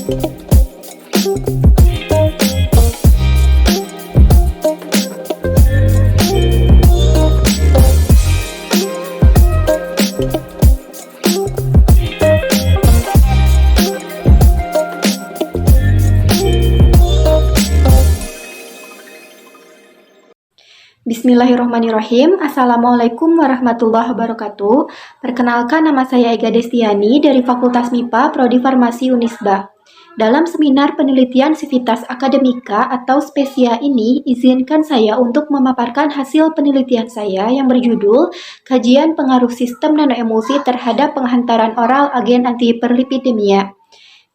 Bismillahirrahmanirrahim. Assalamualaikum warahmatullahi wabarakatuh. Perkenalkan, nama saya Ega Destiani dari Fakultas MIPA Prodi Farmasi Unisba. Dalam seminar penelitian Civitas Akademika atau Spesia ini, izinkan saya untuk memaparkan hasil penelitian saya yang berjudul Kajian Pengaruh Sistem Nanoemulsi Terhadap Penghantaran Oral Agen Antihiperlipidemia.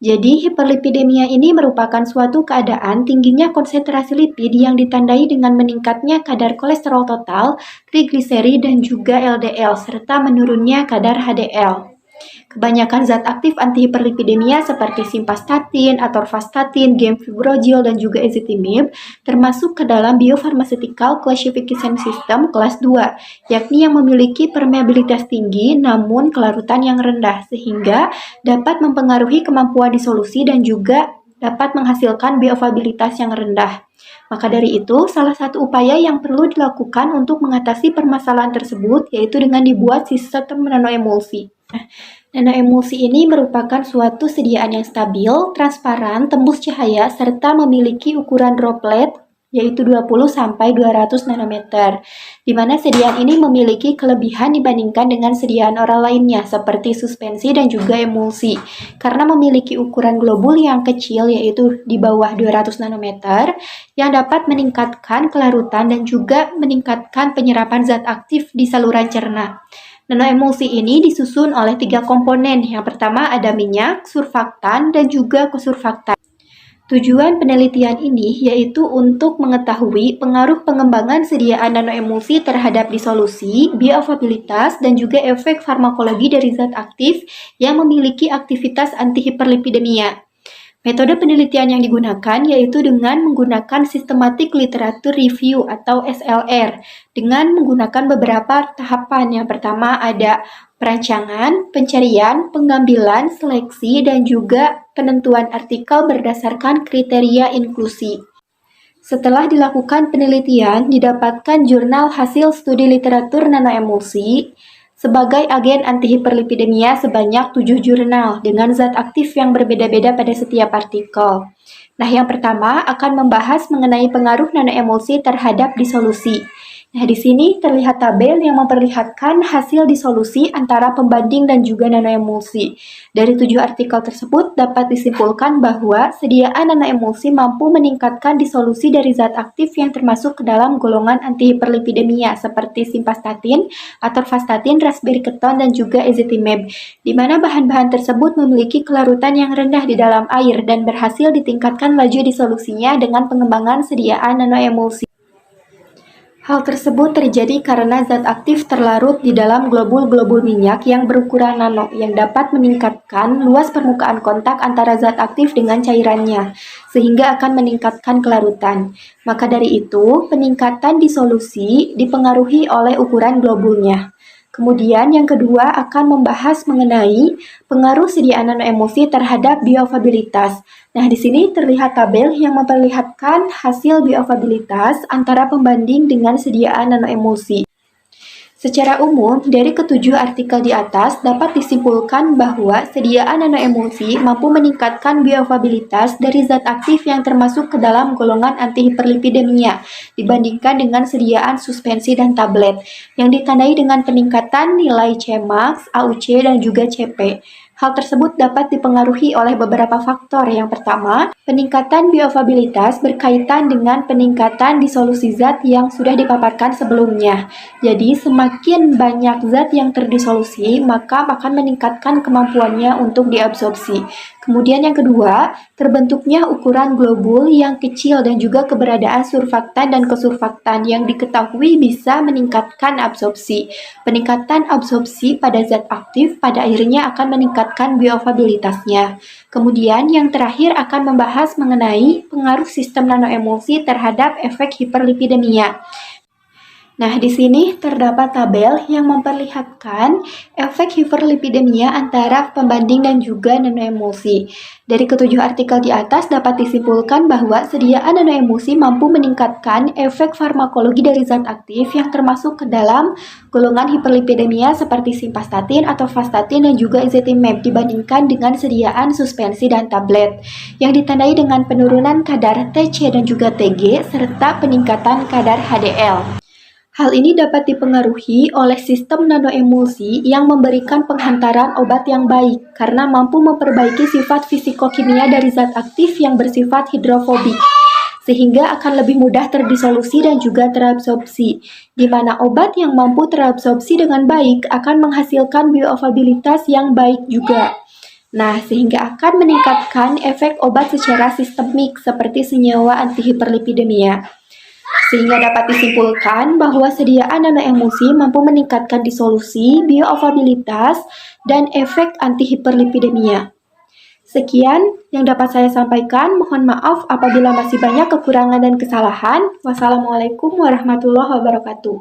Jadi, hiperlipidemia ini merupakan suatu keadaan tingginya konsentrasi lipid yang ditandai dengan meningkatnya kadar kolesterol total, trigliserid, dan juga LDL, serta menurunnya kadar HDL. Kebanyakan zat aktif antihiperlipidemia seperti simvastatin, atorvastatin, gemfibrozil, dan juga ezetimibe termasuk ke dalam Biopharmaceutical Classification System kelas 2, yakni yang memiliki permeabilitas tinggi namun kelarutan yang rendah, sehingga dapat mempengaruhi kemampuan disolusi dan juga dapat menghasilkan bioavailabilitas yang rendah. Maka dari itu, salah satu upaya yang perlu dilakukan untuk mengatasi permasalahan tersebut yaitu dengan dibuat sistem nanoemulsi. Nanoemulsi ini merupakan suatu sediaan yang stabil, transparan, tembus cahaya, serta memiliki ukuran droplet yaitu 20-200 nanometer, di mana sediaan ini memiliki kelebihan dibandingkan dengan sediaan oral lainnya seperti suspensi dan juga emulsi, karena memiliki ukuran globul yang kecil yaitu di bawah 200 nanometer, yang dapat meningkatkan kelarutan dan juga meningkatkan penyerapan zat aktif di saluran cerna. Nanoemulsi ini disusun oleh 3 komponen. Yang pertama ada minyak, surfaktan, dan juga kosurfaktan. Tujuan penelitian ini yaitu untuk mengetahui pengaruh pengembangan sediaan nanoemulsi terhadap disolusi, bioavailabilitas, dan juga efek farmakologi dari zat aktif yang memiliki aktivitas antihiperlipidemia. Metode penelitian yang digunakan yaitu dengan menggunakan Systematic Literature Review atau SLR dengan menggunakan beberapa tahapan. Yang pertama ada perancangan, pencarian, pengambilan, seleksi, dan juga penentuan artikel berdasarkan kriteria inklusi. Setelah dilakukan penelitian, didapatkan jurnal hasil studi literatur nanoemulsi sebagai agen antihiperlipidemia sebanyak 7 jurnal dengan zat aktif yang berbeda-beda pada setiap artikel. Nah, yang pertama akan membahas mengenai pengaruh nanoemulsi terhadap disolusi. Nah, di sini terlihat tabel yang memperlihatkan hasil disolusi antara pembanding dan juga nanoemulsi. Dari 7 artikel tersebut dapat disimpulkan bahwa sediaan nanoemulsi mampu meningkatkan disolusi dari zat aktif yang termasuk ke dalam golongan antihiperlipidemia seperti simvastatin, atorvastatin, raspberry keton, dan juga ezetimibe, di mana bahan-bahan tersebut memiliki kelarutan yang rendah di dalam air dan berhasil ditingkatkan laju disolusinya dengan pengembangan sediaan nanoemulsi. Hal tersebut terjadi karena zat aktif terlarut di dalam globul-globul minyak yang berukuran nano yang dapat meningkatkan luas permukaan kontak antara zat aktif dengan cairannya, sehingga akan meningkatkan kelarutan. Maka dari itu, peningkatan disolusi dipengaruhi oleh ukuran globulnya. Kemudian yang kedua akan membahas mengenai pengaruh sediaan nanoemulsi terhadap bioavailabilitas. Nah, di sini terlihat tabel yang memperlihatkan hasil bioavailabilitas antara pembanding dengan sediaan nanoemulsi. Secara umum, dari ketujuh artikel di atas dapat disimpulkan bahwa sediaan nanoemulsi mampu meningkatkan bioavailabilitas dari zat aktif yang termasuk ke dalam golongan antihiperlipidemia dibandingkan dengan sediaan suspensi dan tablet, yang ditandai dengan peningkatan nilai Cmax, AUC, dan juga Cp. Hal tersebut dapat dipengaruhi oleh beberapa faktor. Yang pertama, peningkatan bioavailabilitas berkaitan dengan peningkatan disolusi zat yang sudah dipaparkan sebelumnya. Jadi, semakin banyak zat yang terdisolusi, maka akan meningkatkan kemampuannya untuk diabsorpsi. Kemudian yang kedua, terbentuknya ukuran globul yang kecil dan juga keberadaan surfaktan dan kosurfaktan yang diketahui bisa meningkatkan absorpsi. Peningkatan absorpsi pada zat aktif pada akhirnya akan meningkatkan bioavailabilitasnya. Kemudian yang terakhir akan membahas mengenai pengaruh sistem nanoemulsi terhadap efek hiperlipidemia. Nah, di sini terdapat tabel yang memperlihatkan efek hiperlipidemia antara pembanding dan juga nanoemulsi. Dari ketujuh artikel di atas dapat disimpulkan bahwa sediaan nanoemulsi mampu meningkatkan efek farmakologi dari zat aktif yang termasuk ke dalam golongan hiperlipidemia seperti simvastatin atau vastatin dan juga ezetimibe dibandingkan dengan sediaan suspensi dan tablet yang ditandai dengan penurunan kadar TC dan juga TG serta peningkatan kadar HDL. Hal ini dapat dipengaruhi oleh sistem nanoemulsi yang memberikan penghantaran obat yang baik karena mampu memperbaiki sifat fisikokimia dari zat aktif yang bersifat hidrofobik, sehingga akan lebih mudah terdisolusi dan juga terabsorpsi, di mana obat yang mampu terabsorpsi dengan baik akan menghasilkan bioavailabilitas yang baik juga. Nah, sehingga akan meningkatkan efek obat secara sistemik seperti senyawa antihiperlipidemia. Sehingga dapat disimpulkan bahwa sediaan nanoemulsi mampu meningkatkan disolusi, bioavailabilitas, dan efek antihiperlipidemia. Sekian yang dapat saya sampaikan. Mohon maaf apabila masih banyak kekurangan dan kesalahan. Wassalamualaikum warahmatullahi wabarakatuh.